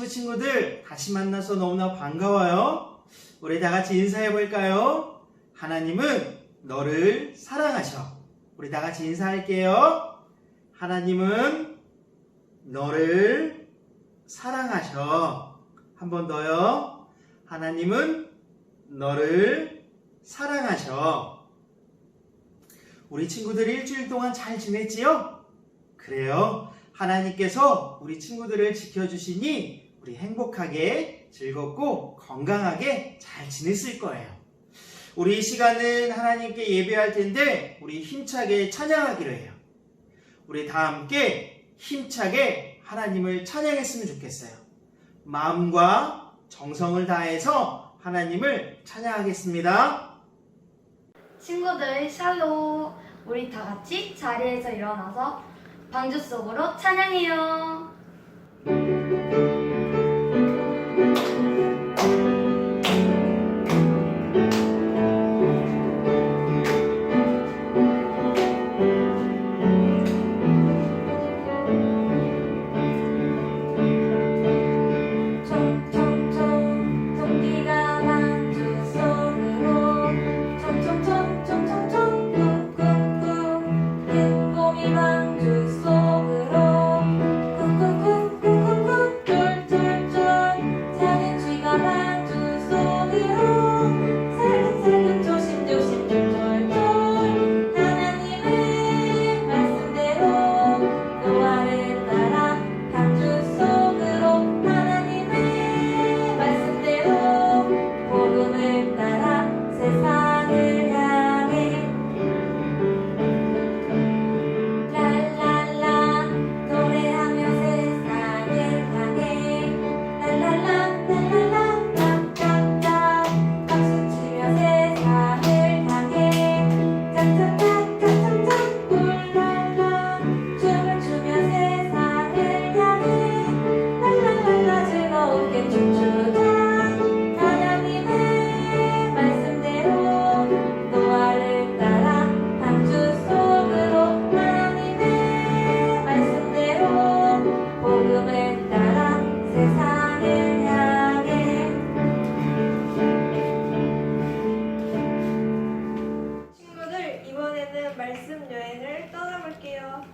친구들 다시 만나서 너무나 반가워요. 우리 다 같이 인사해 볼까요? 하나님은 너를 사랑하셔. 우리 다 같이 인사할게요. 하나님은 너를 사랑하셔. 한 번 더요. 하나님은 너를 사랑하셔. 우리 친구들 일주일 동안 잘 지냈지요? 그래요. 하나님께서 우리 친구들을 지켜주시니 우리 행복하게, 즐겁고, 건강하게 잘 지냈을 거예요. 우리 이 시간은 하나님께 예배할 텐데 우리 힘차게 찬양하기로 해요. 우리 다 함께 힘차게 하나님을 찬양했으면 좋겠어요. 마음과 정성을 다해서 하나님을 찬양하겠습니다. 친구들 샬롬. 우리 다 같이 자리에서 일어나서 방주 속으로 찬양해요. 말씀 여행을 떠나볼게요.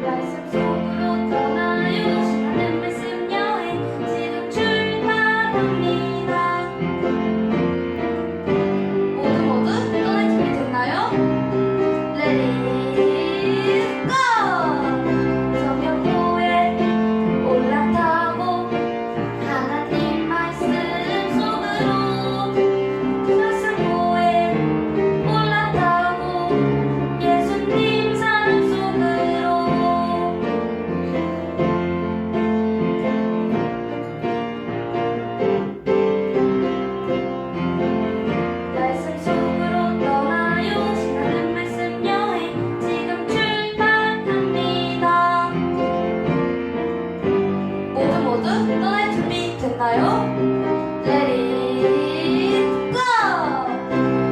말씀 속으로 떠나요. 신나는 말씀 여행 지금 출발합니다. 모두 떠날 준비 됐나요? Let it go! 서면도에 올라타고 하나님 말씀 속으로 설산고에 올라타고 예수님 사랑 속으로 말씀 속으로 떠나요. 신나는 말씀 여행 지금 출발합니다. 모두 떠날 준비 됐나요? Let it go!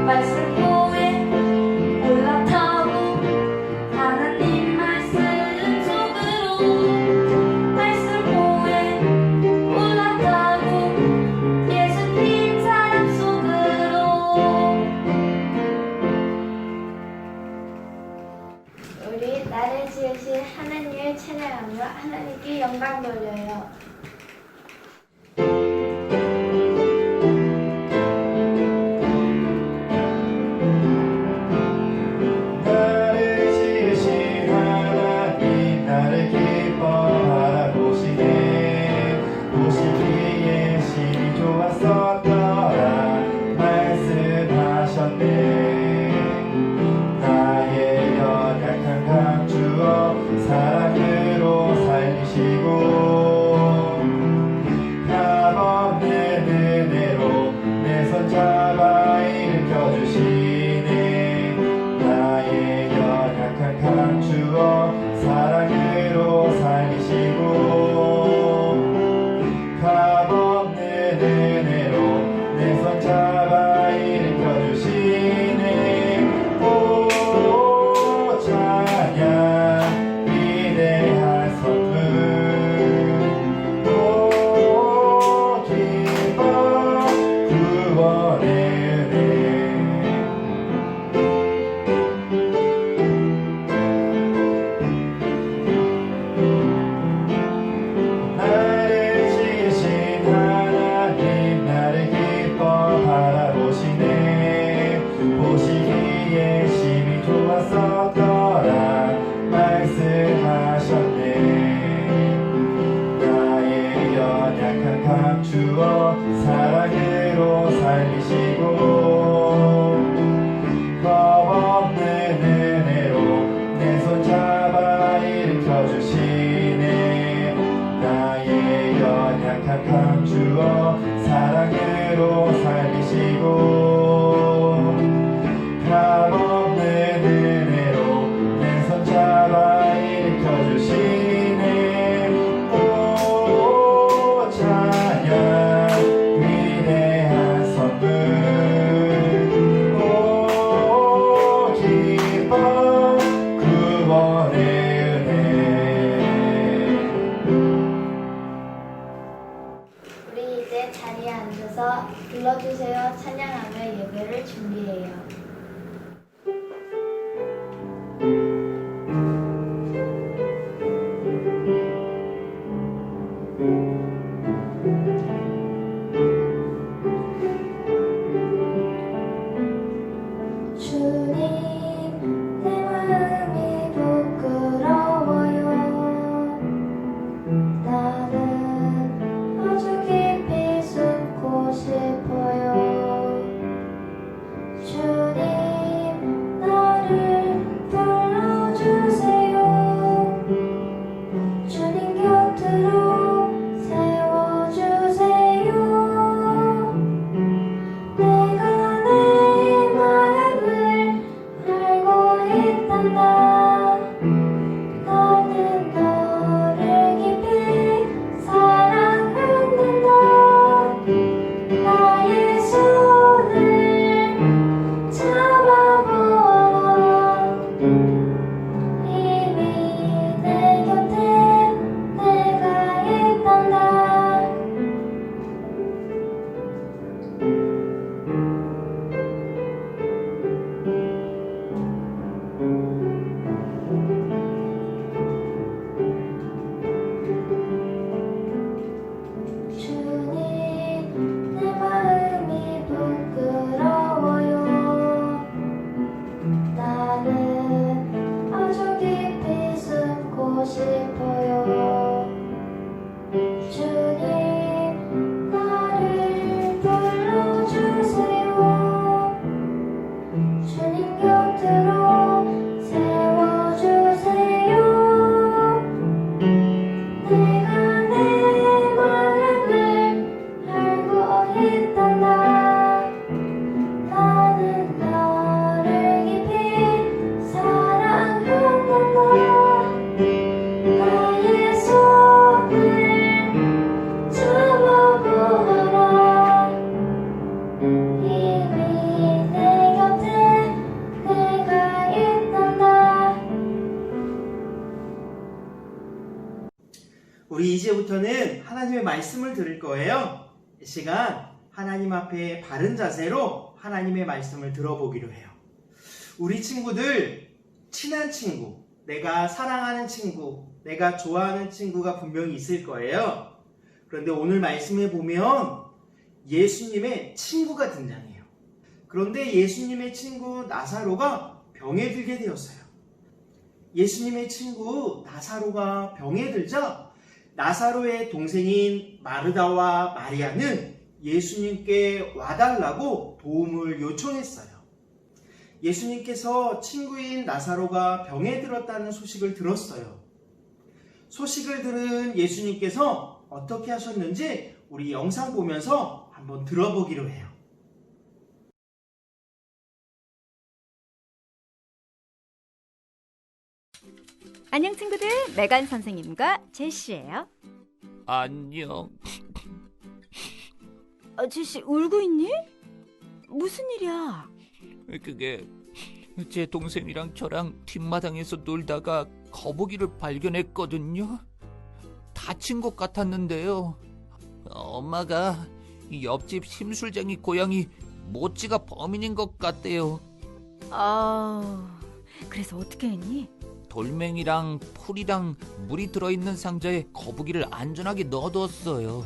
말씀고에 올라타고 하나님 말씀 속으로 말씀고에 올라타고 예수님 사랑 속으로 우리 나를 지으신 하나님을 찬양하며 하나님께 영광 돌려요. 나를 지으신 하나님 나를 기뻐하라 보시네 보시기에 심히 좋았었더라 말씀하셨네 나의 연약한 감추어 사랑으로 살리시고 믿어라 말씀하셨네. 나의 연약한 감추어 사랑으로 살리시고 겁없는 은혜로 내 손 잡아 일으켜 주시네. 나의 연약한 감추어 사랑으로 살리시고 값없는 은혜로 내 손 잡아 일으켜 주시네. 오 찬양 위대한 선물 오 기뻐 구원의 은혜. 우리 이제 자리에 앉아서 불러주세요 찬양하며 예배를 준비해요. 주님 내 마음이 부끄러워요. 나는 아주 깊이 숨고 싶어요. 주님 나를 불러주세요. 주님 곁으로 세워주세요. 내가 내 마음을 알고 있단다. 나는 너를 깊이 사랑한단다. 나의 손을 잡아보아라. 이미 내 곁에 내가 있단다. 주님 내 마음이 부끄러워요. 나는 아주 깊이 숨고 싶어요. 주님 나를 불러주세요. 주님 곁으로 세워주세요. 내가 내 마음을 알고 있단다. 나는 너를 깊이 사랑한단다. 나의 손을 잡아보아라. 이미 내 곁에 내가 있단다. 우리 이제부터는 하나님의 말씀을 들을 거예요. 이 시간 하나님 앞에 바른 자세로 하나님의 말씀을 들어보기로 해요. 우리 친구들, 친한 친구, 내가 사랑하는 친구, 내가 좋아하는 친구가 분명히 있을 거예요. 그런데 오늘 말씀에 보면 예수님의 친구가 등장해요. 그런데 예수님의 친구 나사로가 병에 들게 되었어요. 예수님의 친구 나사로가 병에 들자 나사로의 동생인 마르다와 마리아는 예수님께 와달라고 도움을 요청했어요. 예수님께서 친구인 나사로가 병에 들었다는 소식을 들었어요. 소식을 들은 예수님께서 어떻게 하셨는지 우리 영상 보면서 한번 들어보기로 해요. 안녕 친구들, 메간 선생님과 제시예요. 안녕. 제시 울고 있니? 무슨 일이야? 그게 제 동생이랑 저랑 뒷마당에서 놀다가 거북이를 발견했거든요. 다친 것 같았는데요. 엄마가 이 옆집 심술쟁이 고양이 모찌가 범인인 것 같대요. 그래서 어떻게 했니? 돌멩이랑 풀이랑 물이 들어있는 상자에 거북이를 안전하게 넣어뒀어요.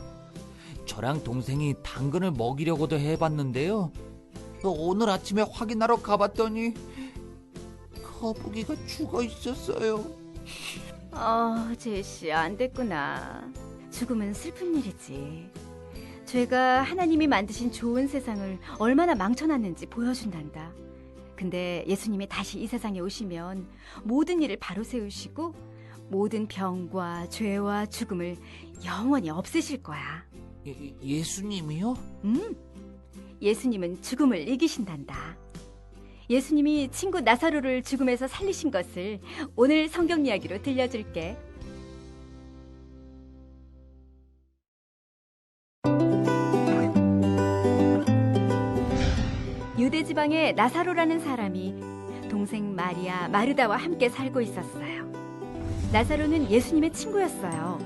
저랑 동생이 당근을 먹이려고도 해봤는데요. 오늘 아침에 확인하러 가봤더니 거북이가 죽어 있었어요. 제시, 안 됐구나. 죽음은 슬픈 일이지. 죄가 하나님이 만드신 좋은 세상을 얼마나 망쳐놨는지 보여준단다. 근데 예수님이 다시 이 세상에 오시면 모든 일을 바로 세우시고 모든 병과 죄와 죽음을 영원히 없애실 거야. 예수님이요? 예수님은 죽음을 이기신단다. 예수님이 친구 나사로를 죽음에서 살리신 것을 오늘 성경 이야기로 들려줄게. 유대 지방에 나사로라는 사람이 동생 마리아, 마르다와 함께 살고 있었어요. 나사로는 예수님의 친구였어요.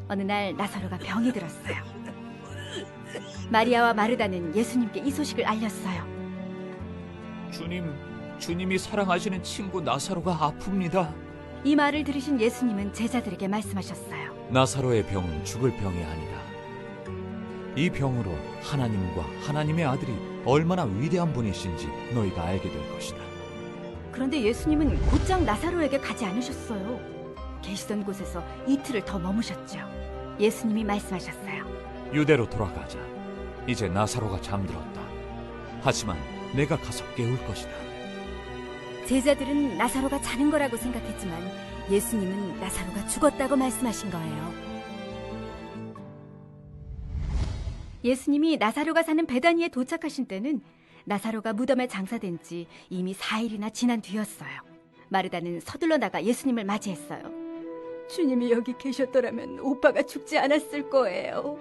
어느 날 나사로가 병이 들었어요. 마리아와 마르다는 예수님께 이 소식을 알렸어요. 주님이 사랑하시는 친구 나사로가 아픕니다. 이 말을 들으신 예수님은 제자들에게 말씀하셨어요. 나사로의 병은 죽을 병이 아니다. 이 병으로 하나님과 하나님의 아들이 얼마나 위대한 분이신지 너희가 알게 될 것이다. 그런데 예수님은 곧장 나사로에게 가지 않으셨어요. 계시던 곳에서 이틀을 더 머무셨죠. 예수님이 말씀하셨어요. 유대로 돌아가자. 이제 나사로가 잠들었다. 하지만 내가 가서 깨울 것이다. 제자들은 나사로가 자는 거라고 생각했지만 예수님은 나사로가 죽었다고 말씀하신 거예요. 예수님이 나사로가 사는 베다니에 도착하신 때는 나사로가 무덤에 장사된 지 이미 4일이나 지난 뒤였어요. 마르다는 서둘러 나가 예수님을 맞이했어요. 주님이 여기 계셨더라면 오빠가 죽지 않았을 거예요.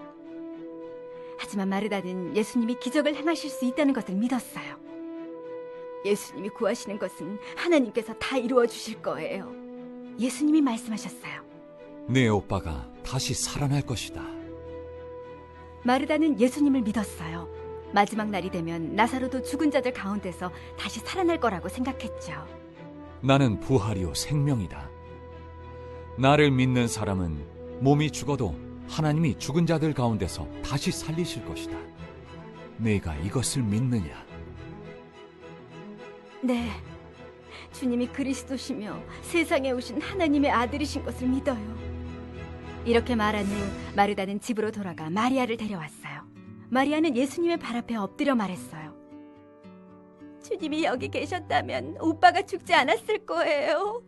하지만 마르다는 예수님이 기적을 행하실 수 있다는 것을 믿었어요. 예수님이 구하시는 것은 하나님께서 다 이루어 주실 거예요. 예수님이 말씀하셨어요. 네 오빠가 다시 살아날 것이다. 마르다는 예수님을 믿었어요. 마지막 날이 되면 나사로도 죽은 자들 가운데서 다시 살아날 거라고 생각했죠. 나는 부활이요 생명이다. 나를 믿는 사람은 몸이 죽어도 하나님이 죽은 자들 가운데서 다시 살리실 것이다. 네가 이것을 믿느냐? 네, 주님이 그리스도시며 세상에 오신 하나님의 아들이신 것을 믿어요. 이렇게 말한 후 마르다는 집으로 돌아가 마리아를 데려왔어요. 마리아는 예수님의 발 앞에 엎드려 말했어요. 주님이 여기 계셨다면 오빠가 죽지 않았을 거예요.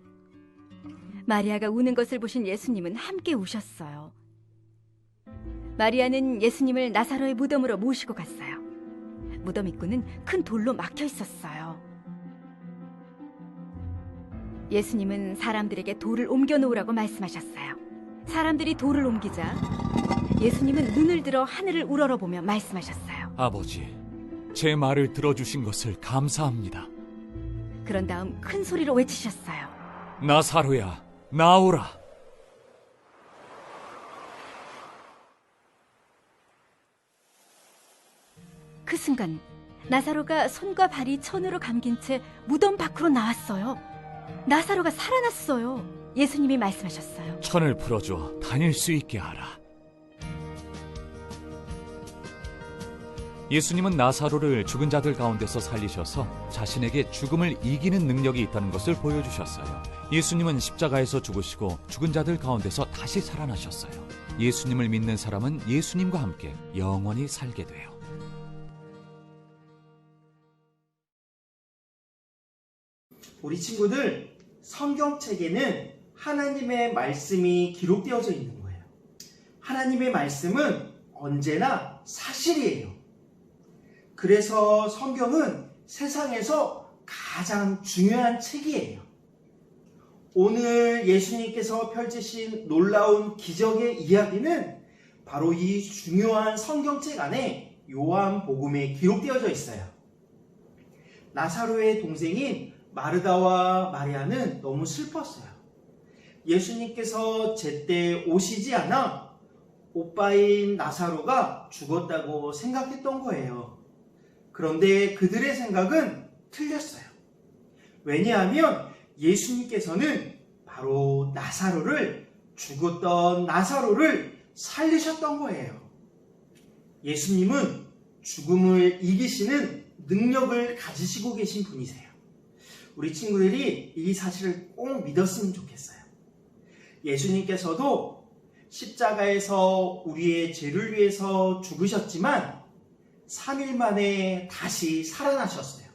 마리아가 우는 것을 보신 예수님은 함께 우셨어요. 마리아는 예수님을 나사로의 무덤으로 모시고 갔어요. 무덤 입구는 큰 돌로 막혀 있었어요. 예수님은 사람들에게 돌을 옮겨 놓으라고 말씀하셨어요. 사람들이 돌을 옮기자 예수님은 눈을 들어 하늘을 우러러보며 말씀하셨어요. 아버지, 제 말을 들어주신 것을 감사합니다. 그런 다음 큰 소리로 외치셨어요. 나사로야, 나오라. 그 순간 나사로가 손과 발이 천으로 감긴 채 무덤 밖으로 나왔어요. 나사로가 살아났어요. 예수님이 말씀하셨어요. 천을 풀어줘 다닐 수 있게 하라. 예수님은 나사로를 죽은 자들 가운데서 살리셔서 자신에게 죽음을 이기는 능력이 있다는 것을 보여주셨어요. 예수님은 십자가에서 죽으시고 죽은 자들 가운데서 다시 살아나셨어요. 예수님을 믿는 사람은 예수님과 함께 영원히 살게 돼요. 우리 친구들, 성경책에는 하나님의 말씀이 기록되어져 있는 거예요. 하나님의 말씀은 언제나 사실이에요. 그래서 성경은 세상에서 가장 중요한 책이에요. 오늘 예수님께서 펼치신 놀라운 기적의 이야기는 바로 이 중요한 성경책 안에 요한복음에 기록되어져 있어요. 나사로의 동생인 마르다와 마리아는 너무 슬펐어요. 예수님께서 제때 오시지 않아 오빠인 나사로가 죽었다고 생각했던 거예요. 그런데 그들의 생각은 틀렸어요. 왜냐하면 예수님께서는 바로 죽었던 나사로를 살리셨던 거예요. 예수님은 죽음을 이기시는 능력을 가지시고 계신 분이세요. 우리 친구들이 이 사실을 꼭 믿었으면 좋겠어요. 예수님께서도 십자가에서 우리의 죄를 위해서 죽으셨지만 3일 만에 다시 살아나셨어요.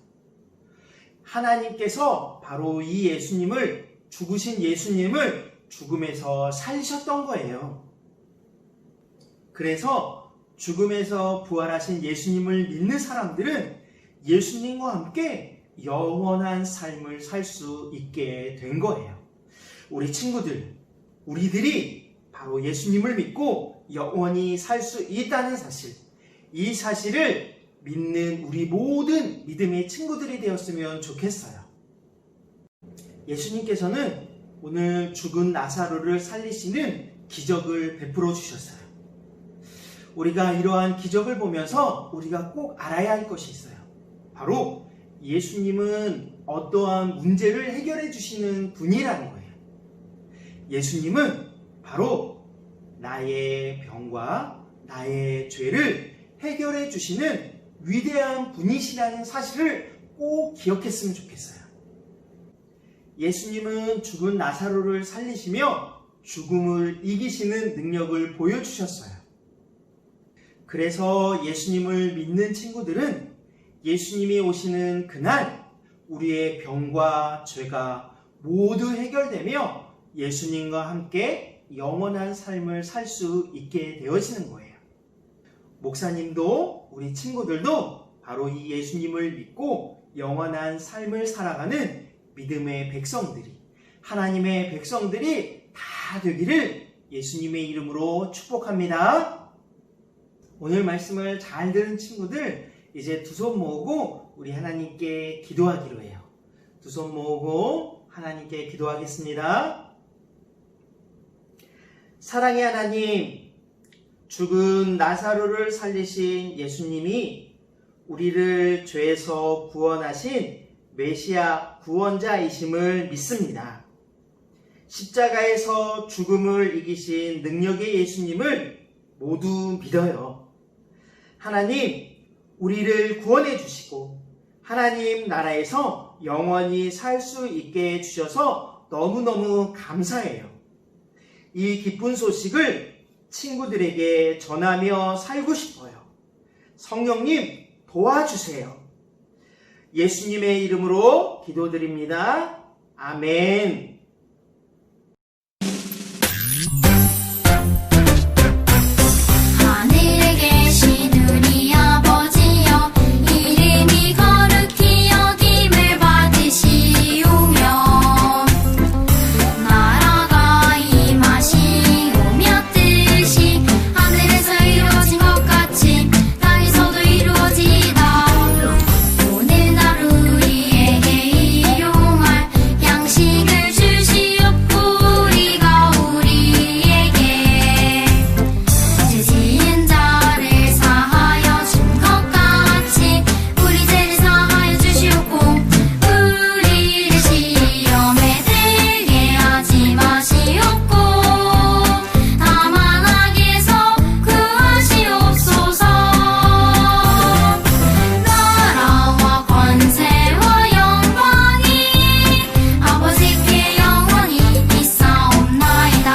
하나님께서 바로 이 예수님을, 죽으신 예수님을 죽음에서 살리셨던 거예요. 그래서 죽음에서 부활하신 예수님을 믿는 사람들은 예수님과 함께 영원한 삶을 살 수 있게 된 거예요. 우리 친구들, 우리들이 바로 예수님을 믿고 영원히 살 수 있다는 사실, 이 사실을 믿는 우리 모든 믿음의 친구들이 되었으면 좋겠어요. 예수님께서는 오늘 죽은 나사로를 살리시는 기적을 베풀어 주셨어요. 우리가 이러한 기적을 보면서 우리가 꼭 알아야 할 것이 있어요. 바로 예수님은 어떠한 문제를 해결해 주시는 분이라는 거예요. 예수님은 바로 나의 병과 나의 죄를 해결해 주시는 위대한 분이시라는 사실을 꼭 기억했으면 좋겠어요. 예수님은 죽은 나사로를 살리시며 죽음을 이기시는 능력을 보여주셨어요. 그래서 예수님을 믿는 친구들은 예수님이 오시는 그날 우리의 병과 죄가 모두 해결되며 예수님과 함께 영원한 삶을 살 수 있게 되어지는 거예요. 목사님도 우리 친구들도 바로 이 예수님을 믿고 영원한 삶을 살아가는 믿음의 백성들이, 하나님의 백성들이 다 되기를 예수님의 이름으로 축복합니다. 오늘 말씀을 잘 들은 친구들, 이제 두 손 모으고 우리 하나님께 기도하기로 해요. 두 손 모으고 하나님께 기도하겠습니다. 사랑의 하나님, 죽은 나사로를 살리신 예수님이 우리를 죄에서 구원하신 메시아 구원자이심을 믿습니다. 십자가에서 죽음을 이기신 능력의 예수님을 모두 믿어요. 하나님, 우리를 구원해 주시고 하나님 나라에서 영원히 살 수 있게 해주셔서 너무너무 감사해요. 이 기쁜 소식을 친구들에게 전하며 살고 싶어요. 성령님 도와주세요. 예수님의 이름으로 기도드립니다. 아멘. 하늘에 계신 우리 아버지여, 이름이 거룩히 여김을 받으시오며 나라가 임하시오며 뜻이 하늘에서 이루어진 것 같이 땅에서도 이루어지이다. 오늘 하루 우리에게 일용할 양식을 주시옵고 우리가 우리에게 죄 지은 자를 사하여 준 것 같이 우리 죄를 사하여 주시옵고 우리를 시험에 들게 하지 마시옵고 다만 악에서 구하시옵소서. 나라와 권세와 영광이 아버지께 영원히 있사옵나이다.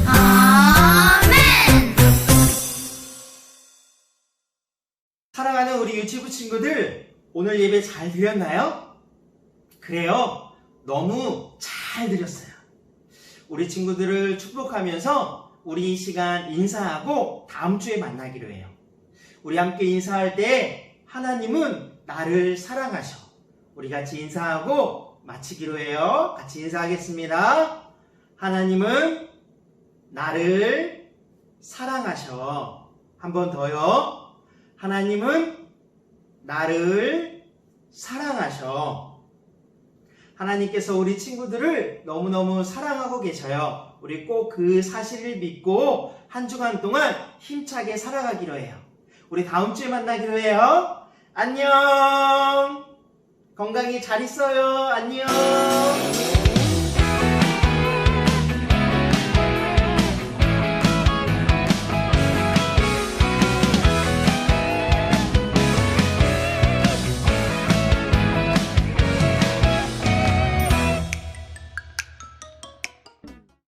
아멘. 사랑하는 우리 유치부 친구들, 오늘 예배 잘 드렸나요? 그래요. 너무 잘 드렸어요. 우리 친구들을 축복하면서 우리 이 시간 인사하고 다음 주에 만나기로 해요. 우리 함께 인사할 때 하나님은 나를 사랑하셔. 우리 같이 인사하고 마치기로 해요. 같이 인사하겠습니다. 하나님은 나를 사랑하셔. 한 번 더요. 하나님은 나를 사랑하셔. 하나님께서 우리 친구들을 너무너무 사랑하고 계셔요. 우리 꼭 그 사실을 믿고 한 주간 동안 힘차게 살아가기로 해요. 우리 다음 주에 만나기로 해요. 안녕. 건강히 잘 있어요. 안녕.